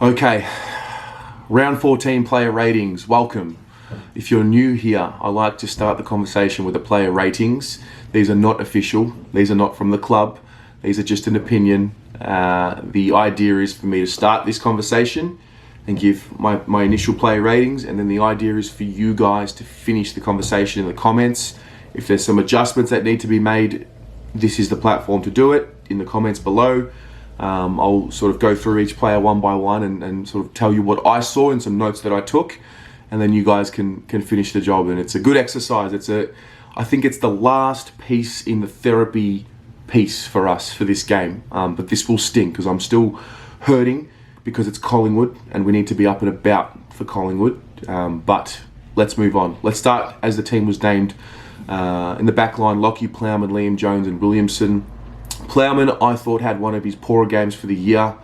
Okay, round 14 player ratings. Welcome. If you're new here, I like to start the conversation with the player ratings. These are not official. These are not from the club. These are just an opinion. The idea is for me to start this conversation and give my initial player ratings, and then the idea is for you guys to finish the conversation in the comments. If there's some adjustments that need to be made, this is the platform to do it, in the comments below. I'll sort of go through each player one by one and sort of tell you what I saw and some notes that I took, and then you guys can finish the job. And it's a good exercise. I think it's the last piece in the therapy piece for us for this game. But this will sting because I'm still hurting because it's Collingwood and we need to be up and about for Collingwood. But let's move on. Let's start as the team was named. In the back line, Lockie, Plowman, Liam Jones and Williamson. Plowman, I thought, had one of his poorer games for the year.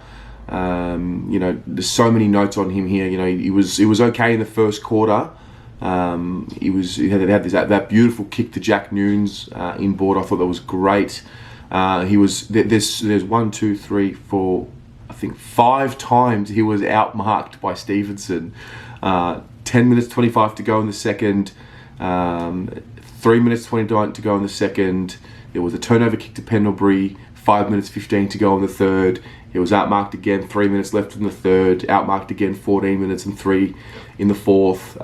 There's so many notes on him here. He was okay in the first quarter. He had that beautiful kick to Jack Noons inboard. I thought that was great. There's 1, 2, 3, 4, I think 5 times he was outmarked by Stevenson. 10 minutes 25 to go in the second. 3 minutes 29 to go in the second. There was a turnover kick to Pendlebury. 5 minutes 15 to go in the third. He was outmarked again. 3 minutes left in the third. Outmarked again. 14 minutes and 3 in the fourth.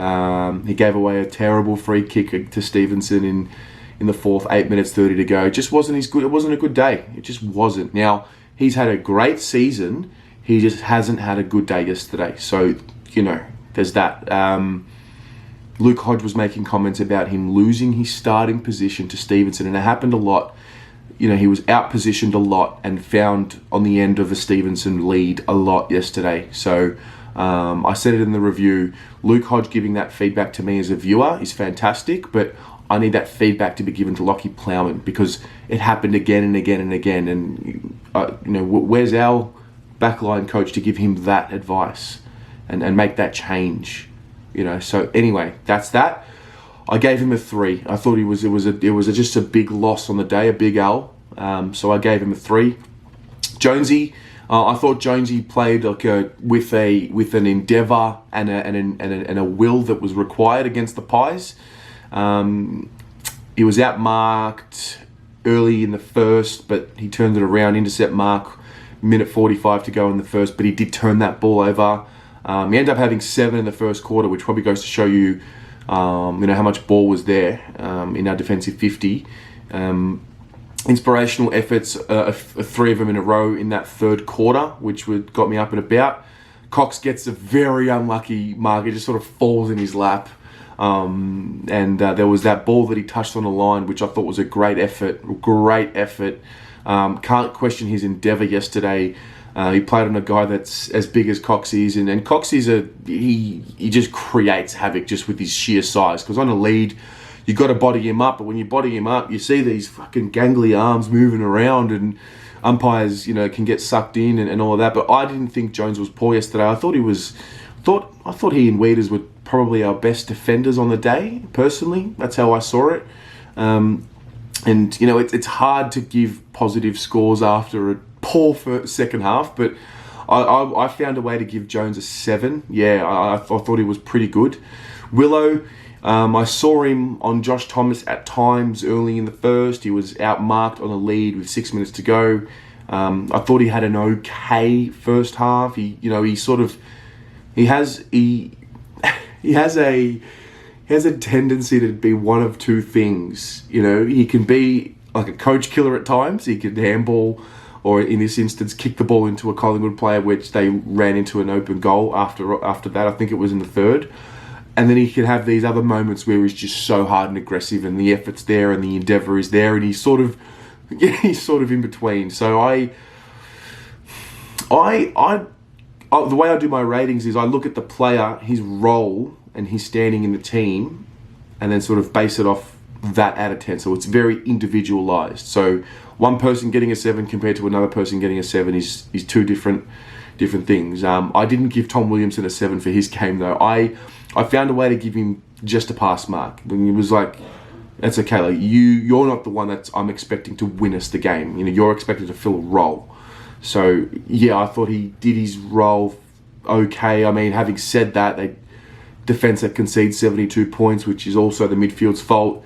He gave away a terrible free kick to Stevenson in the fourth. 8 minutes 30 to go. It just wasn't his good. It wasn't a good day. It just wasn't. Now he's had a great season. He just hasn't had a good day yesterday. So there's that. Luke Hodge was making comments about him losing his starting position to Stevenson, and it happened a lot. He was out-positioned a lot and found on the end of the Stevenson lead a lot yesterday. So I said it in the review, Luke Hodge giving that feedback to me as a viewer is fantastic, but I need that feedback to be given to Lockie Plowman because it happened again and again and again. And, where's our backline coach to give him that advice and make that change? So anyway, that's that. I gave him a 3. I thought it was just a big loss on the day, a big L. So I gave him a 3. Jonesy, I thought Jonesy played with an endeavour and a will that was required against the Pies. He was outmarked early in the first, but he turned it around. Intercept mark, minute 45 to go in the first, but he did turn that ball over. He ended up having 7 in the first quarter, which probably goes to show you, how much ball was there in our defensive 50. Inspirational efforts, 3 of them in a row in that third quarter, which got me up and about. Cox gets a very unlucky mark. It just sort of falls in his lap. There was that ball that he touched on the line, which I thought was a great effort. Can't question his endeavour yesterday. He played on a guy that's as big as Cox is, and Cox is he just creates havoc just with his sheer size. Because on a lead, you got to body him up, but when you body him up, you see these fucking gangly arms moving around, and umpires, can get sucked in and all of that. But I didn't think Jones was poor yesterday. I thought he and Weeders were probably our best defenders on the day. Personally, that's how I saw it. It's hard to give positive scores after a poor second half, but I found a way to give Jones a 7. Yeah, I thought he was pretty good. Willow, I saw him on Josh Thomas at times early in the first. He was outmarked on a lead with 6 minutes to go. I thought he had an okay first half. He has a tendency to be one of two things. He can be like a coach killer at times. He can handball, or in this instance, kick the ball into a Collingwood player, which they ran into an open goal after that. I think it was in the third. And then he can have these other moments where he's just so hard and aggressive, and the effort's there, and the endeavour is there, and he's sort of in between. So the way I do my ratings is I look at the player, his role, and his standing in the team, and then sort of base it off that out of 10. So it's very individualized. So one person getting a 7 compared to another person getting a 7 is two different things. I didn't give Tom Williamson a 7 for his game though. I found a way to give him just a pass mark. And it was like, that's okay. Like you're not the one that I'm expecting to win us the game. You're expected to fill a role. So yeah, I thought he did his role okay. I mean, having said that, they defence that concedes 72 points, which is also the midfield's fault.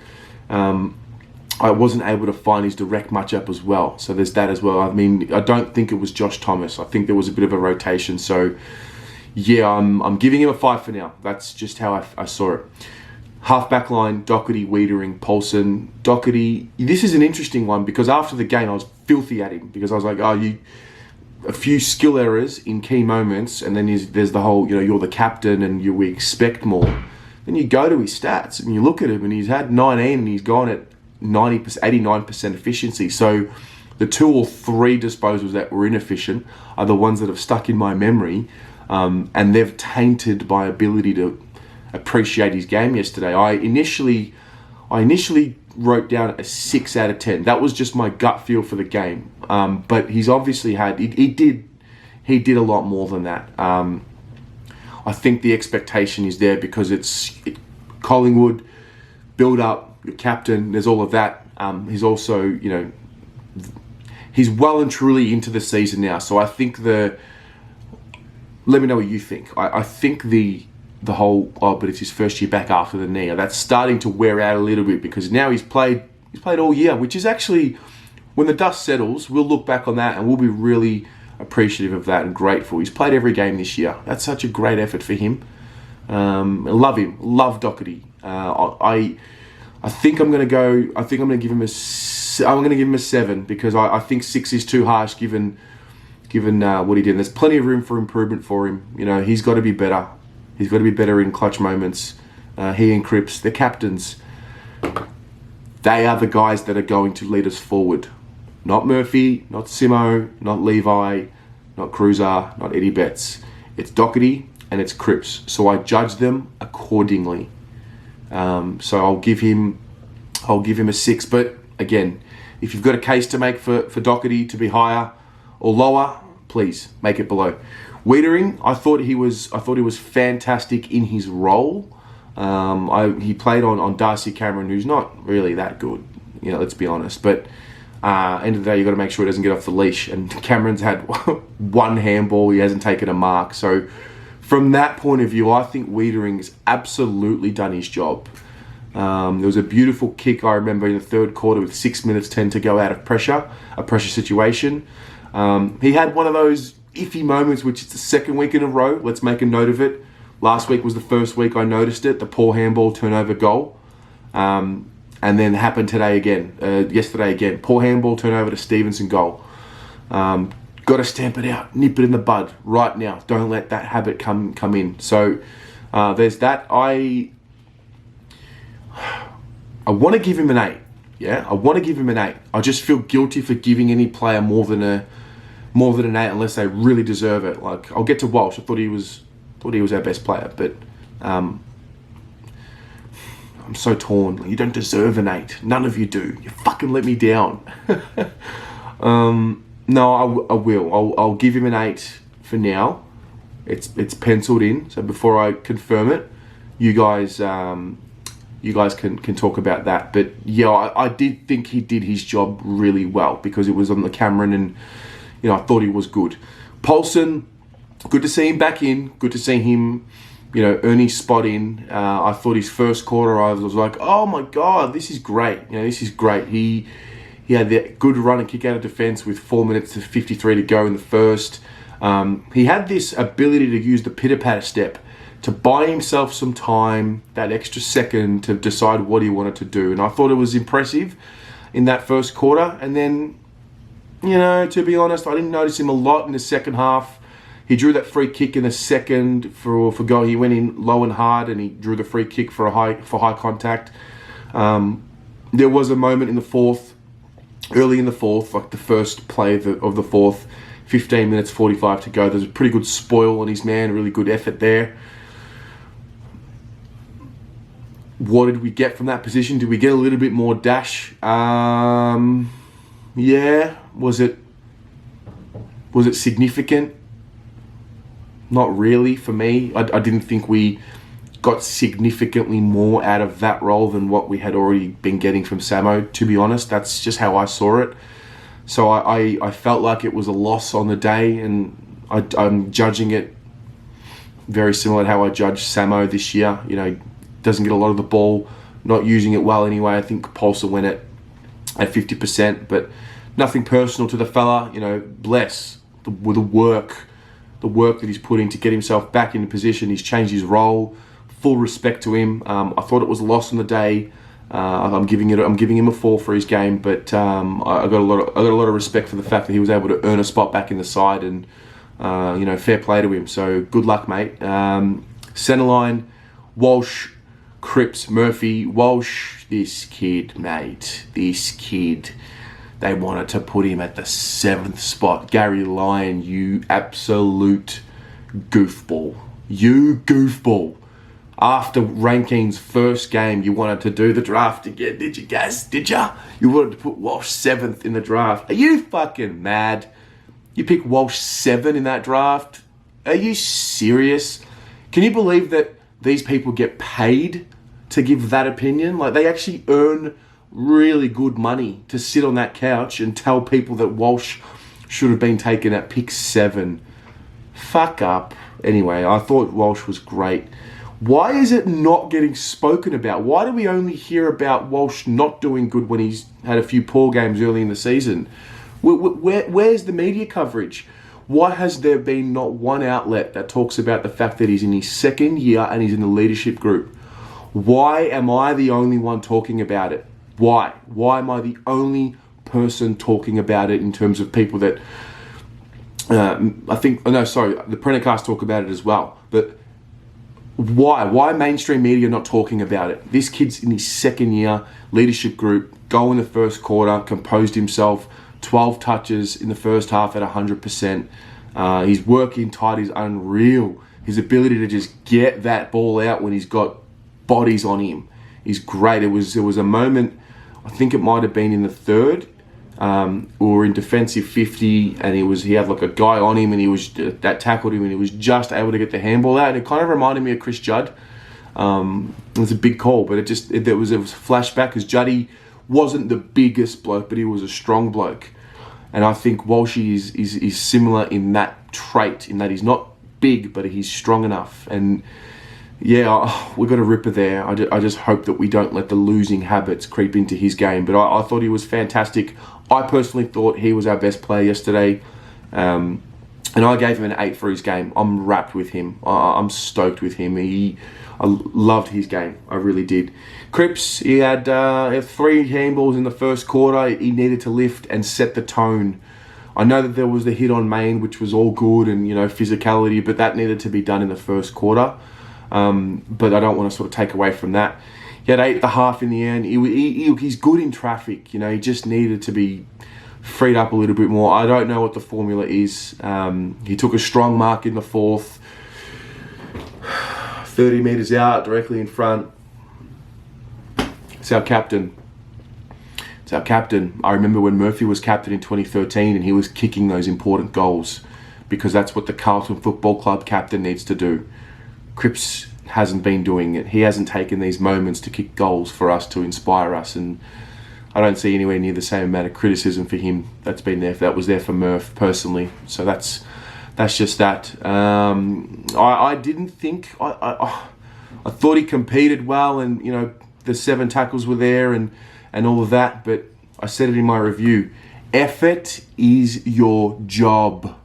I wasn't able to find his direct matchup as well, so there's that as well. I mean, I don't think it was Josh Thomas. I think there was a bit of a rotation. So yeah, I'm giving him a 5 for now. That's just how I saw it. Half-back line, Doherty, Wiedering, Paulson. Doherty, this is an interesting one because after the game I was filthy at him because I was like, a few skill errors in key moments, and then there's the whole, you're the captain and we expect more. Then you go to his stats and you look at him and he's had 19 and he's gone at 90%, 89% efficiency. So the 2 or 3 disposals that were inefficient are the ones that have stuck in my memory, and they've tainted my ability to appreciate his game yesterday. I initially wrote down a 6 out of 10. That was just my gut feel for the game. But he's obviously had, he did a lot more than that. I think the expectation is there because it's Collingwood, build up, your captain, there's all of that. He's also, he's well and truly into the season now. So I think let me know what you think. I think the whole, but it's his first year back after the knee, that's starting to wear out a little bit because now he's played all year, which is actually, when the dust settles, we'll look back on that and we'll be really appreciative of that and grateful. He's played every game this year. That's such a great effort for him. I love him. Love Doherty. I think I'm going to give him a 7 because I think 6 is too harsh given what he did. And there's plenty of room for improvement for him. He's got to be better. He's got to be better in clutch moments. He and Cripps, the captains, they are the guys that are going to lead us forward. Not Murphy, not Simo, not Levi, not Cruiser, not Eddie Betts. It's Doherty and it's Cripps. So I judge them accordingly. So I'll give him a 6. But again, if you've got a case to make for Doherty to be higher or lower, please make it below. Wiedering, I thought he was fantastic in his role. He played on Darcy Cameron, who's not really that good, let's be honest. But end of the day, you've got to make sure he doesn't get off the leash. And Cameron's had one handball, he hasn't taken a mark. So from that point of view, I think Wiedering's absolutely done his job. There was a beautiful kick, I remember, in the third quarter with 6 minutes 10 to go out of a pressure situation. He had one of those iffy moments, which it's the second week in a row. Let's make a note of it. Last week was the first week I noticed it, the poor handball turnover goal. And then happened yesterday again. Poor handball turnover to Stevenson goal. Got to stamp it out, nip it in the bud right now. Don't let that habit come in. So there's that. I want to give him an 8. Yeah, I want to give him an 8. I just feel guilty for giving any player more than an 8 unless they really deserve it. Like, I'll get to Walsh. I thought he was our best player, but I'm so torn. You don't deserve an 8. None of you do. You fucking let me down. No, I will. I'll give him an 8 for now. It's penciled in. So before I confirm it, you guys can talk about that. But yeah, I did think he did his job really well because it was on the Cameron, and I thought he was good. Paulson, good to see him back in. Good to see him, earn his spot in. I thought his first quarter, I was like, oh my God, this is great. This is great. He had that good run and kick out of defence with 4 minutes to 53 to go in the first. He had this ability to use the pitter-patter step to buy himself some time, that extra second to decide what he wanted to do. And I thought it was impressive in that first quarter. And then, to be honest, I didn't notice him a lot in the second half. He drew that free kick in the second for goal. He went in low and hard, and he drew the free kick for high contact. There was a moment in the fourth, early in the fourth, like the first play of the fourth, 15 minutes 45 to go. There's a pretty good spoil on his man, really good effort there. What did we get from that position? Did we get a little bit more dash? Yeah. Was it significant? Not really for me. I didn't think we got significantly more out of that role than what we had already been getting from Samo, to be honest. That's just how I saw it. So I felt like it was a loss on the day, and I'm judging it very similar to how I judged Samo this year. You know, doesn't get a lot of the ball, not using it well anyway. I think Pulsar went at 50%, but nothing personal to the fella. You know, bless the work that he's put in to get himself back into position. He's changed his role. Full respect to him. I thought it was a loss on the day. I'm giving him a 4 for his game, but I got a lot of respect for the fact that he was able to earn a spot back in the side, and you know, fair play to him. So good luck, mate. Centerline, Walsh, Cripps, Murphy. Walsh, this kid, mate, this kid. They wanted to put him at the 7th spot. Gary Lyon, you absolute goofball. You goofball. After Rankine's first game, you wanted to do the draft again, did you guys? Did ya? You wanted to put Walsh 7th in the draft. Are you fucking mad? You pick Walsh 7 in that draft? Are you serious? Can you believe that these people get paid to give that opinion? Like, they actually earn really good money to sit on that couch and tell people that Walsh should have been taken at pick 7. Fuck up. Anyway, I thought Walsh was great. Why is it not getting spoken about? Why do we only hear about Walsh not doing good when he's had a few poor games early in the season? Where's the media coverage? Why has there been not one outlet that talks about the fact that he's in his 2nd year and he's in the leadership group? Why am I the only one talking about it? Why? Why am I the only person talking about it in terms of people that... the Prendercast talk about it as well. But why? Why mainstream media not talking about it? This kid's in his 2nd year, leadership group, goal in the first quarter, composed himself, 12 touches in the first half at 100%. His working tight is unreal. His ability to just get that ball out when he's got bodies on him is great. There was a moment, I think it might have been in the 3rd, we were in defensive 50, and he had like a guy on him, and that tackled him, and he was just able to get the handball out. And it kind of reminded me of Chris Judd. It was a big call, but it was a flashback, because Juddy wasn't the biggest bloke, but he was a strong bloke. And I think Walshy is similar in that trait, in that he's not big, but he's strong enough. And yeah, we've got a ripper there. I just hope that we don't let the losing habits creep into his game. But I thought he was fantastic. I personally thought he was our best player yesterday. And I gave him an 8 for his game. I'm wrapped with him. I'm stoked with him. I loved his game. I really did. Cripps, he had 3 handballs in the first quarter. He needed to lift and set the tone. I know that there was the hit on Main, which was all good, and, you know, physicality, but that needed to be done in the first quarter. But I don't want to sort of take away from that. He had 8.5 in the end. He's good in traffic. You know, he just needed to be freed up a little bit more. I don't know what the formula is. He took a strong mark in the 4th. 30 metres out, directly in front. It's our captain. It's our captain. I remember when Murphy was captain in 2013, and he was kicking those important goals, because that's what the Carlton Football Club captain needs to do. Cripps hasn't been doing it. He hasn't taken these moments to kick goals for us, to inspire us, and I don't see anywhere near the same amount of criticism for him that's been there. That was there for Murph personally. So that's just that. I didn't think I thought he competed well, and, you know, the 7 tackles were there and all of that. But I said it in my review. Effort is your job.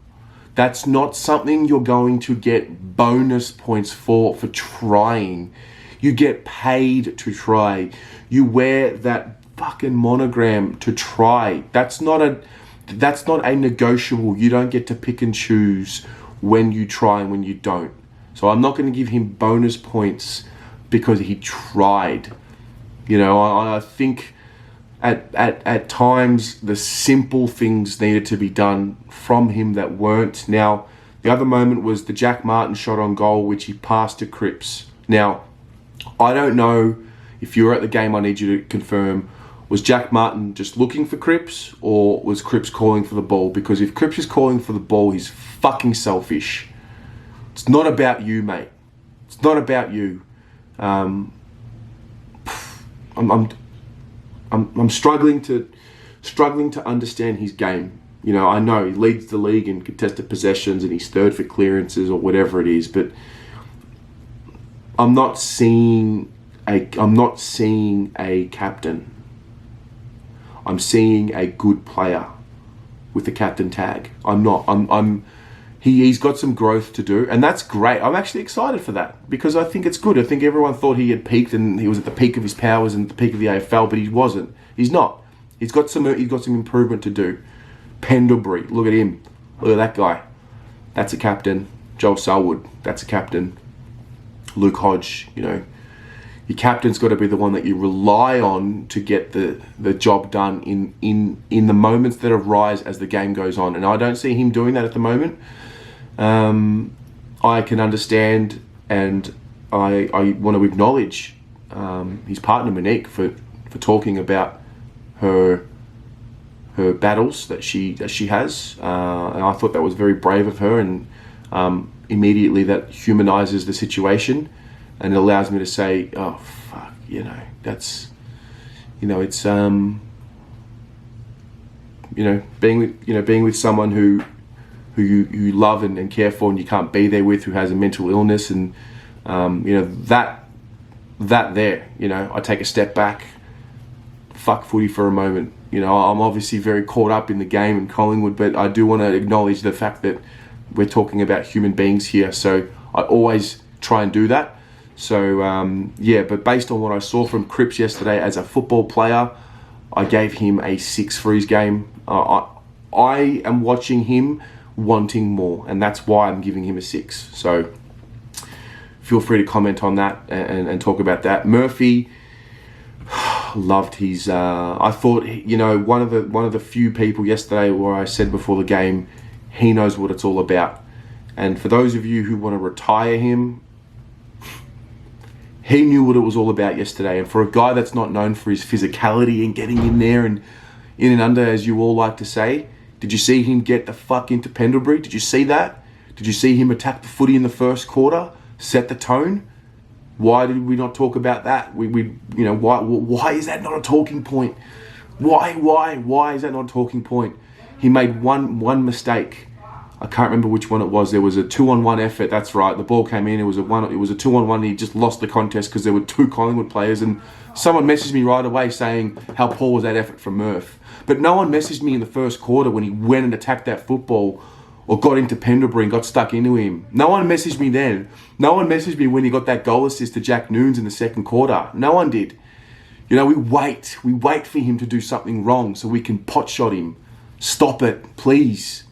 That's not something you're going to get bonus points for trying. You get paid to try. You wear that fucking monogram to try. That's not a negotiable. You don't get to pick and choose when you try and when you don't. So I'm not going to give him bonus points because he tried. You know, I think at times the simple things needed to be done from him that weren't. Now, the other moment was the Jack Martin shot on goal, which he passed to Cripps. Now, I don't know if you were at the game. I need you to confirm. Was Jack Martin just looking for Cripps, or was Cripps calling for the ball? Because if Cripps is calling for the ball, he's fucking selfish. It's not about you, mate. It's not about you. I'm struggling to understand his game. You know, I know he leads the league in contested possessions and he's 3rd for clearances or whatever it is, but I'm not seeing a captain. I'm seeing a good player with the captain tag. He's got some growth to do, and that's great. I'm actually excited for that because I think it's good. I think everyone thought he had peaked and he was at the peak of his powers and the peak of the AFL, but he wasn't. He's not. He's got some improvement to do. Pendlebury, look at him. Look at that guy. That's a captain. Joel Selwood, that's a captain. Luke Hodge, your captain's got to be the one that you rely on to get the job done in the moments that arise as the game goes on. And I don't see him doing that at the moment. I can understand, and I want to acknowledge his partner Monique for talking about her battles that she has, and I thought that was very brave of her, and immediately that humanizes the situation, and it allows me to say, oh fuck, that's, it's being with someone who you love and care for, and you can't be there with, who has a mental illness, and that there, I take a step back, fuck footy for a moment. I'm obviously very caught up in the game in Collingwood, but I do want to acknowledge the fact that we're talking about human beings here. So I always try and do that. So but based on what I saw from Cripps yesterday as a football player, I gave him a 6 for his game. I am watching him wanting more, and that's why I'm giving him a 6. So feel free to comment on that and talk about that. Murphy, loved his. I thought, one of the few people yesterday where I said before the game, he knows what it's all about. And for those of you who want to retire him, he knew what it was all about yesterday. And for a guy that's not known for his physicality and getting in there and in and under, as you all like to say, did you see him get the fuck into Pendlebury? Did you see that? Did you see him attack the footy in the first quarter, set the tone? Why did we not talk about that? Why is that not a talking point? Why is that not a talking point? He made one mistake. I can't remember which one it was. There was a 2-on-1 effort. That's right. The ball came in. It was a 2-on-1. And he just lost the contest because there were 2 Collingwood players. And someone messaged me right away saying how poor was that effort from Murph. But no one messaged me in the first quarter when he went and attacked that football or got into Pendlebury and got stuck into him. No one messaged me then. No one messaged me when he got that goal assist to Jack Noons in the second quarter. No one did. We wait for him to do something wrong so we can pot shot him. Stop it, please.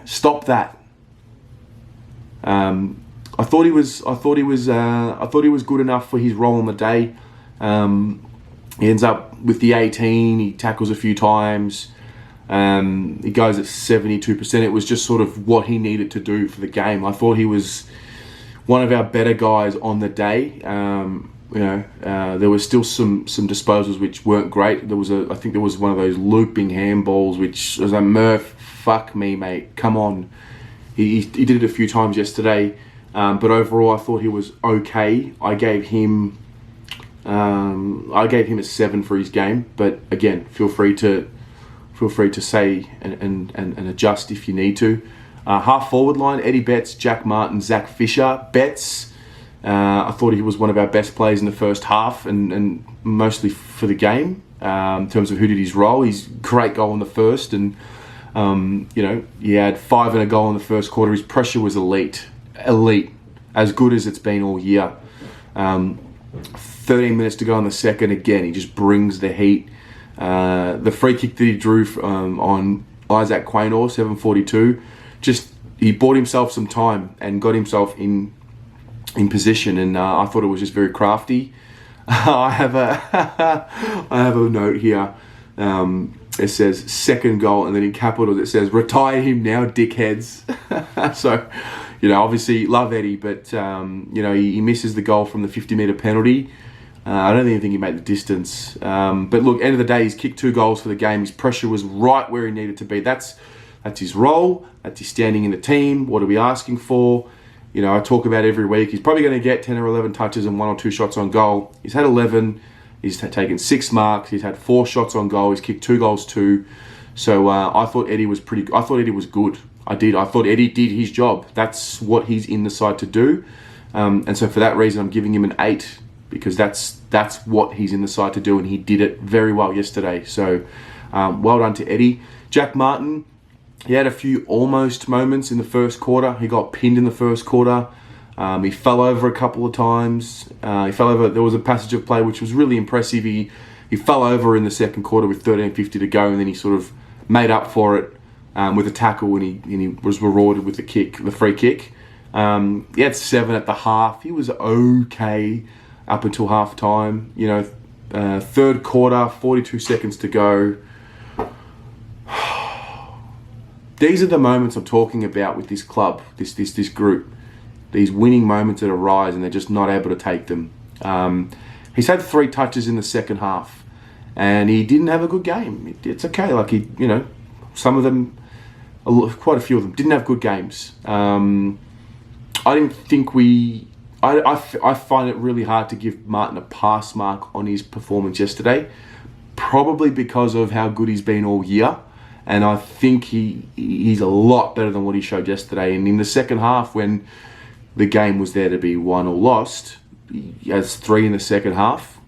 Stop that. I thought he was good enough for his role on the day. He ends up with the 18. He tackles a few times. He goes at 72%. It was just sort of what he needed to do for the game. I thought he was one of our better guys on the day. There was still some disposals which weren't great. I think there was one of those looping handballs which was like, Murph, fuck me, mate. Come on. He did it a few times yesterday, but overall I thought he was okay. I gave him a 7 for his game. But again, feel free to say and adjust if you need to. Half forward line: Eddie Betts, Jack Martin, Zach Fisher. Betts, I thought he was one of our best players in the first half and mostly for the game. In terms of who did his role, he's great goal in the first, and he had 5 and a goal in the first quarter. His pressure was elite, as good as it's been all year. 13 minutes to go in the second. Again, he just brings the heat. The free kick that he drew on Isaac Quaynor, 7:42, he bought himself some time and got himself in position, and I thought it was just very crafty. I have a note here. It says second goal, and then in capitals it says retire him now, dickheads. So, obviously love Eddie, but he misses the goal from the 50-metre penalty. I don't even think he made the distance. But look, end of the day, he's kicked 2 goals for the game. His pressure was right where he needed to be. That's his role. That's his standing in the team. What are we asking for? I talk about every week. He's probably going to get 10 or 11 touches and 1 or 2 shots on goal. He's had 11. He's taken 6 marks. He's had 4 shots on goal. He's kicked 2 goals too. So I thought Eddie was I thought Eddie was good. I did. I thought Eddie did his job. That's what he's in the side to do. And so for that reason, I'm giving him an 8 because that's what he's in the side to do, and he did it very well yesterday. So well done to Eddie. Jack Martin, he had a few almost moments in the first quarter. He got pinned in the first quarter. He fell over a couple of times. He fell over. There was a passage of play which was really impressive. He fell over in the second quarter with 13:50 to go, and then he sort of made up for it with a tackle, and he was rewarded with the free kick. He had 7 at the half. He was okay up until half time. Third quarter, 42 seconds to go. These are the moments I'm talking about with this club, this group. These winning moments that arise, and they're just not able to take them. He's had 3 touches in the second half, and he didn't have a good game. It's okay. Like some of them, quite a few of them, didn't have good games. I didn't think I find it really hard to give Martin a pass mark on his performance yesterday, probably because of how good he's been all year. And I think he's a lot better than what he showed yesterday. And in the second half, when the game was there to be won or lost, he has 3 in the second half.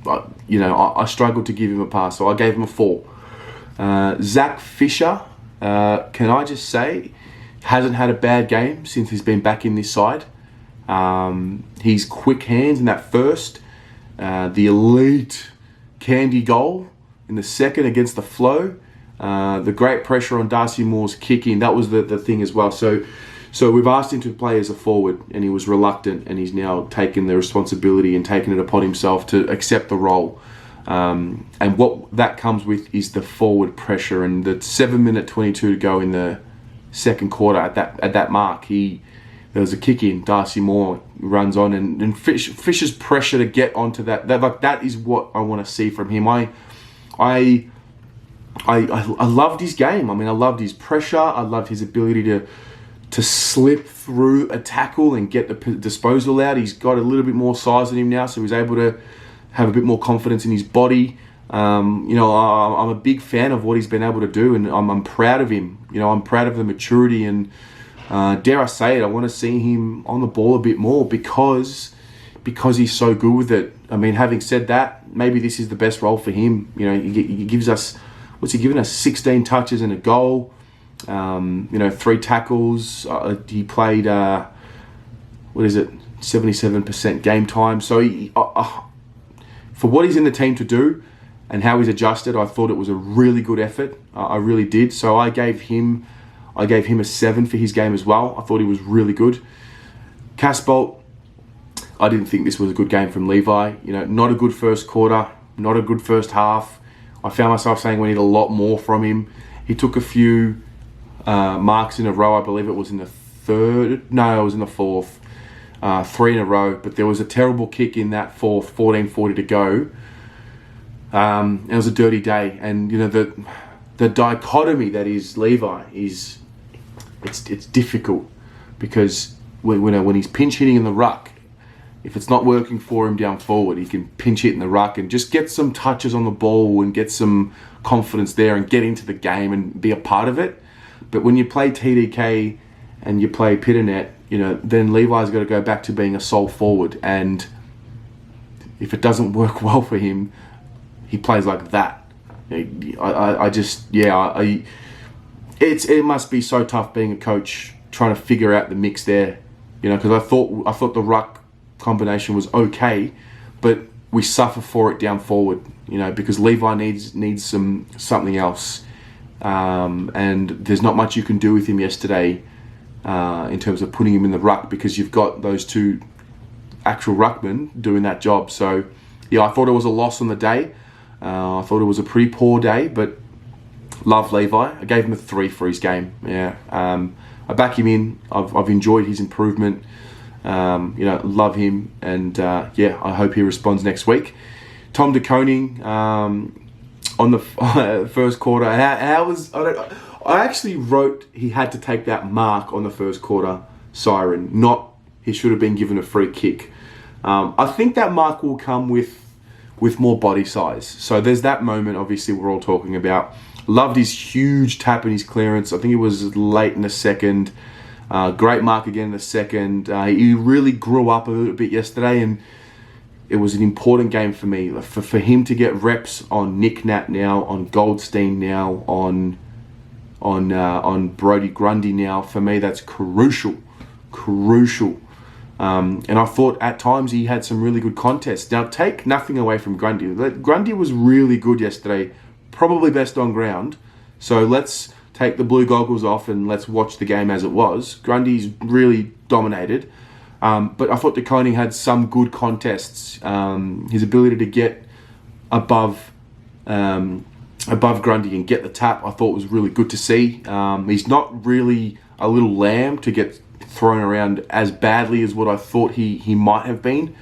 But, I struggled to give him a pass, so I gave him a 4. Zach Fisher, can I just say, hasn't had a bad game since he's been back in this side. He's quick hands in that first, the elite Candy goal in the second against the Flow, the great pressure on Darcy Moore's kicking, that was the thing as well. So we've asked him to play as a forward, and he was reluctant, and he's now taken the responsibility and taken it upon himself to accept the role. And what that comes with is the forward pressure, and the 7:22 to go in the second quarter at that mark, there was a kick in. Darcy Moore runs on, and Fisher's pressure to get onto that is what I want to see from him. I loved his game. I mean, I loved his pressure. I loved his ability to slip through a tackle and get the disposal out. He's got a little bit more size than him now, so he's able to have a bit more confidence in his body. I'm a big fan of what he's been able to do, and I'm proud of him. I'm proud of the maturity, and dare I say it, I want to see him on the ball a bit more because he's so good with it. I mean, having said that, maybe this is the best role for him. He gives us, what's he given us? 16 touches and a goal. 3 tackles. He played 77% game time. So for what he's in the team to do and how he's adjusted, I thought it was a really good effort. I really did. So I gave him a 7 for his game as well. I thought he was really good. Casboult, I didn't think this was a good game from Levi. Not a good first quarter, not a good first half. I found myself saying we need a lot more from him. He took a few marks in a row. I believe it was in the third. No, it was in the fourth. 3 in a row. But there was a terrible kick in that fourth, 14:40 to go. It was a dirty day. And, the dichotomy that is Levi it's difficult because when he's pinch hitting in the ruck, if it's not working for him down forward, he can pinch hit in the ruck and just get some touches on the ball and get some confidence there and get into the game and be a part of it. But when you play TDK and you play Pitternet, then Levi's got to go back to being a sole forward. And if it doesn't work well for him, he plays like that. It must be so tough being a coach trying to figure out the mix there. Because I thought the ruck combination was okay, but we suffer for it down forward, because Levi needs something else, and there's not much you can do with him yesterday in terms of putting him in the ruck because you've got those 2 actual ruckmen doing that job. So I thought it was a loss on the day. I thought it was a pretty poor day, but love Levi. I gave him a 3 for his game. I back him in. I've enjoyed his improvement. Love him, and I hope he responds next week. Tom De Koning on the first quarter. I actually wrote he had to take that mark on the first quarter siren, not he should have been given a free kick. I think that mark will come with more body size. So there's that moment, obviously, we're all talking about. Loved his huge tap and his clearance. I think it was late in the second. Great mark again in the second. He really grew up a little bit yesterday, and it was an important game for me. For him to get reps on Nick Nat now, on Goldstein now, on Brodie Grundy now, for me that's crucial. And I thought at times he had some really good contests. Now, take nothing away from Grundy. Grundy was really good yesterday, probably best on ground. So let's take the blue goggles off and let's watch the game as it was. Grundy's really dominated. But I thought De Koning had some good contests. His ability to get above Grundy and get the tap, I thought was really good to see. He's not really a little lamb to get thrown around as badly as what I thought he might have been.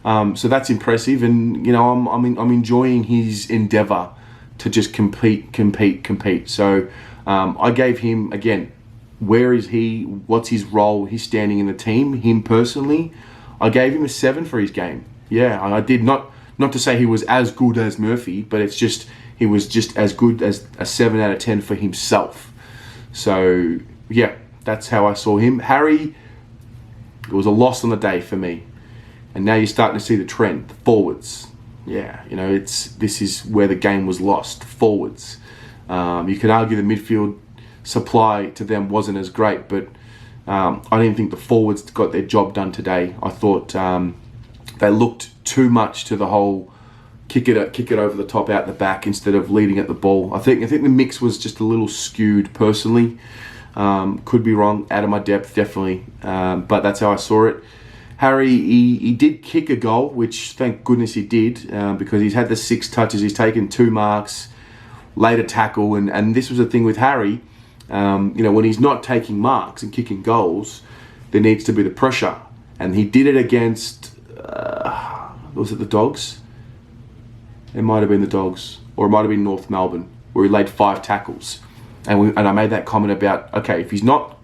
So that's impressive, and I'm enjoying his endeavour to just compete. So I gave him, again, where is he? What's his role? His standing in the team. Him personally, I gave him a 7 for his game. Yeah, I did not to say he was as good as Murphy, but it's just he was just as good as a 7 out of 10 for himself. So yeah, that's how I saw him. Harry, it was a loss on the day for me, and now you're starting to see the trend. The forwards, yeah, this is where the game was lost. Forwards, you could argue the midfield supply to them wasn't as great, but I didn't think the forwards got their job done today. I thought they looked too much to the whole kick it over the top out the back instead of leading at the ball. I think the mix was just a little skewed personally. Could be wrong, out of my depth definitely, but that's how I saw it. Harry, he did kick a goal, which thank goodness he did, because he's had the 6 touches, he's taken 2 marks, laid a tackle, and this was the thing with Harry. When he's not taking marks and kicking goals, there needs to be the pressure. And he did it against, was it the Dogs? It might have been the Dogs, or it might have been North Melbourne, where he laid 5 tackles. And I made that comment about, okay, if he's not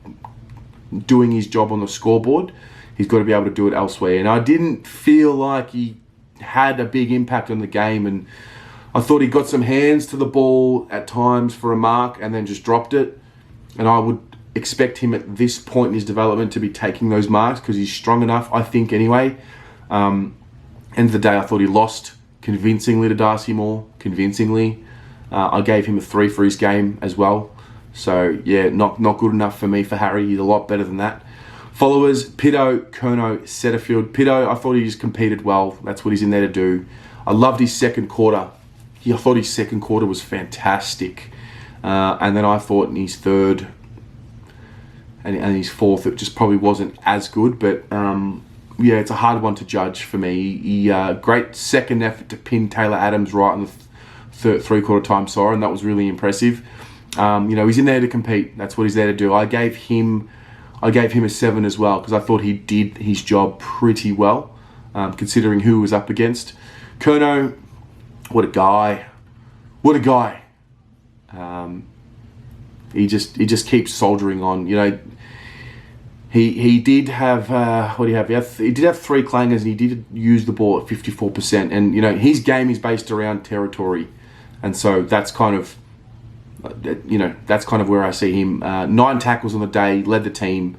doing his job on the scoreboard, he's got to be able to do it elsewhere. And I didn't feel like he had a big impact on the game, and I thought he got some hands to the ball at times for a mark and then just dropped it. And I would expect him at this point in his development to be taking those marks because he's strong enough, I think, anyway. End of the day, I thought he lost convincingly to Darcy Moore, convincingly. I gave him a 3 for his game as well. So, yeah, not good enough for me for Harry. He's a lot better than that. Followers, Pito, Curnow, Setterfield. Pito, I thought he just competed well. That's what he's in there to do. I loved his second quarter. I thought his second quarter was fantastic. And then I thought in his third and his fourth, it just probably wasn't as good. But, yeah, it's a hard one to judge for me. He great second effort to pin Taylor Adams right in the third three-quarter time, and that was really impressive. He's in there to compete. That's what he's there to do. I gave him a 7 as well because I thought he did his job pretty well, considering who he was up against. Curnow, what a guy! He just keeps soldiering on. He did have what do you have? He did have 3 clangers, and he did use the ball at 54%. And his game is based around territory, and so that's kind of where I see him. 9 tackles on the day, led the team.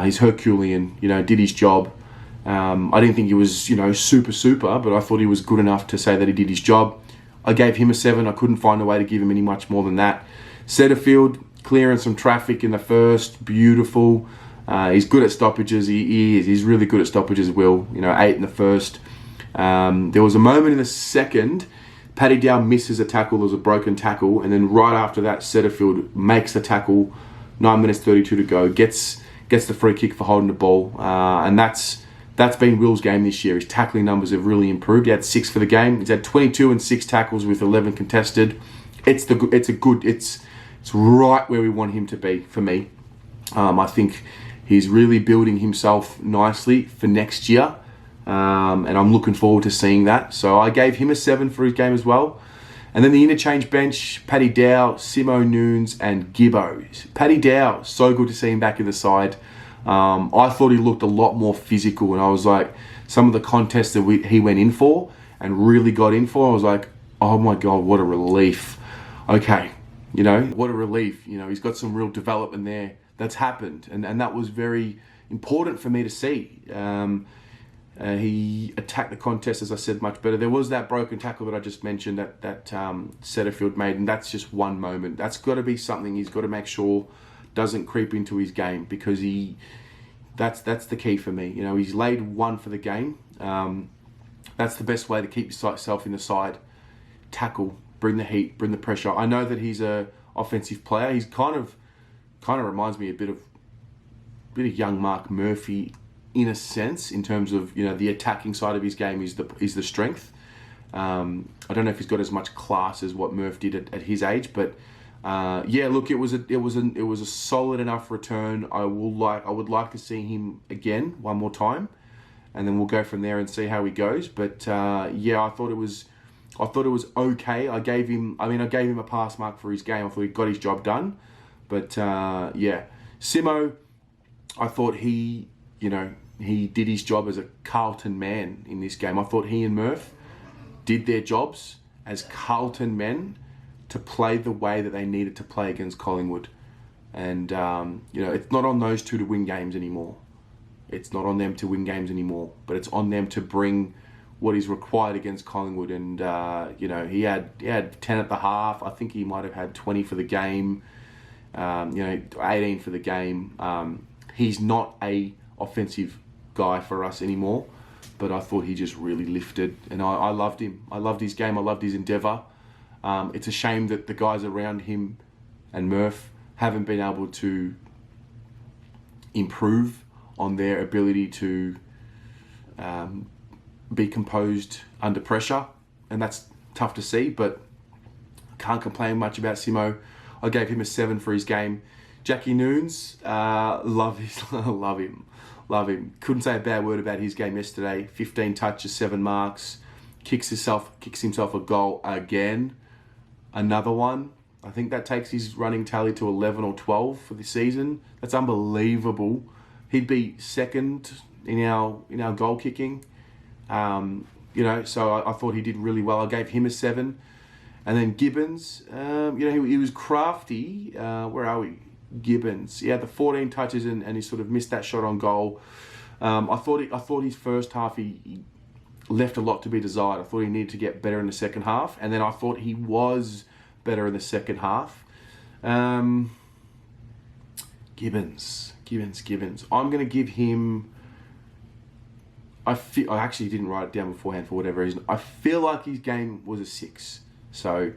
He's Herculean. Did his job. I didn't think he was super, but I thought he was good enough to say that he did his job. I gave him a 7. I couldn't find a way to give him any much more than that. Setterfield, clearing some traffic in the first, beautiful. He's good at stoppages. He is. He's really good at stoppages, Will. 8 in the first. There was a moment in the second, Paddy Dow misses a tackle. There was a broken tackle. And then right after that, Setterfield makes the tackle. 9 minutes 32 to go. Gets the free kick for holding the ball. And that's been Will's game this year. His tackling numbers have really improved. He had 6 for the game. He's had 22 and 6 tackles with 11 contested. It's right where we want him to be for me. I think he's really building himself nicely for next year. And I'm looking forward to seeing that. So I gave him a 7 for his game as well. And then the interchange bench, Paddy Dow, Simo Nunes and Gibbo. Paddy Dow, so good to see him back in the side. I thought he looked a lot more physical, and I was like, some of the contests that he went in for and really got in for, I was like, oh my God, what a relief. Okay, what a relief. He's got some real development there that's happened, and that was very important for me to see. He attacked the contest, as I said, much better. There was that broken tackle that I just mentioned that Setterfield made, and that's just one moment. That's got to be something he's got to make sure doesn't creep into his game, because that's the key for me. He's laid one for the game. That's the best way to keep yourself in the side. Tackle, bring the heat, bring the pressure. I know that he's a offensive player. He's kind of reminds me a bit of young Mark Murphy, in a sense, in terms of the attacking side of his game is the strength. I don't know if he's got as much class as what Murph did at his age, but look, it was a solid enough return. I would like to see him again one more time, and then we'll go from there and see how he goes. But I thought it was okay. I gave him a pass mark for his game. I thought he got his job done. But Simo, I thought he did his job as a Carlton man in this game. I thought he and Murph did their jobs as Carlton men to play the way that they needed to play against Collingwood. And, it's not on those two to win games anymore. It's not on them to win games anymore, but it's on them to bring what is required against Collingwood. And, he had 10 at the half. I think he might have had 20 for the game, 18 for the game. He's not a offensive guy for us anymore, but I thought he just really lifted, and I loved him. I loved his game. I loved his endeavour. It's a shame that the guys around him and Murph haven't been able to improve on their ability to be composed under pressure, and that's tough to see, but I can't complain much about Simo. I gave him a 7 for his game. Jackie Noons, love him. Couldn't say a bad word about his game yesterday. 15 touches, 7 marks. Kicks himself a goal again. Another one. I think that takes his running tally to 11 or 12 for the season. That's unbelievable. He'd be second in our goal kicking. So I thought he did really well. I gave him a 7. And then Gibbons, he was crafty. Where are we? Gibbons. He had the 14 touches and he sort of missed that shot on goal. I thought his first half he left a lot to be desired. I thought he needed to get better in the second half, and then I thought he was better in the second half. Gibbons. I'm going to give him. I actually didn't write it down beforehand for whatever reason. I feel like his game was a 6, so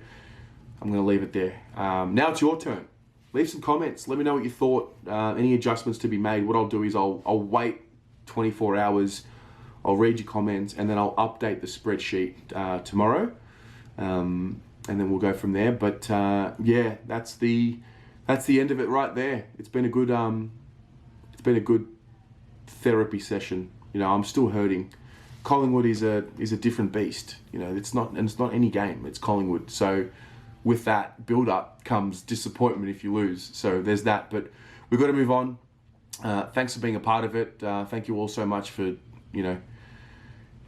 I'm going to leave it there. Now it's your turn. Leave some comments. Let me know what you thought. Any adjustments to be made. What I'll do is I'll wait 24 hours. I'll read your comments, and then I'll update the spreadsheet tomorrow, and then we'll go from there. But that's the end of it right there. It's been a good therapy session. I'm still hurting. Collingwood is a different beast. It's not any game. It's Collingwood. So with that build-up comes disappointment if you lose. So there's that. But we've got to move on. Thanks for being a part of it. Thank you all so much for,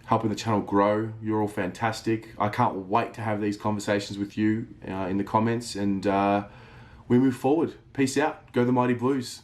helping the channel grow. You're all fantastic. I can't wait to have these conversations with you in the comments. And we move forward. Peace out. Go the Mighty Blues.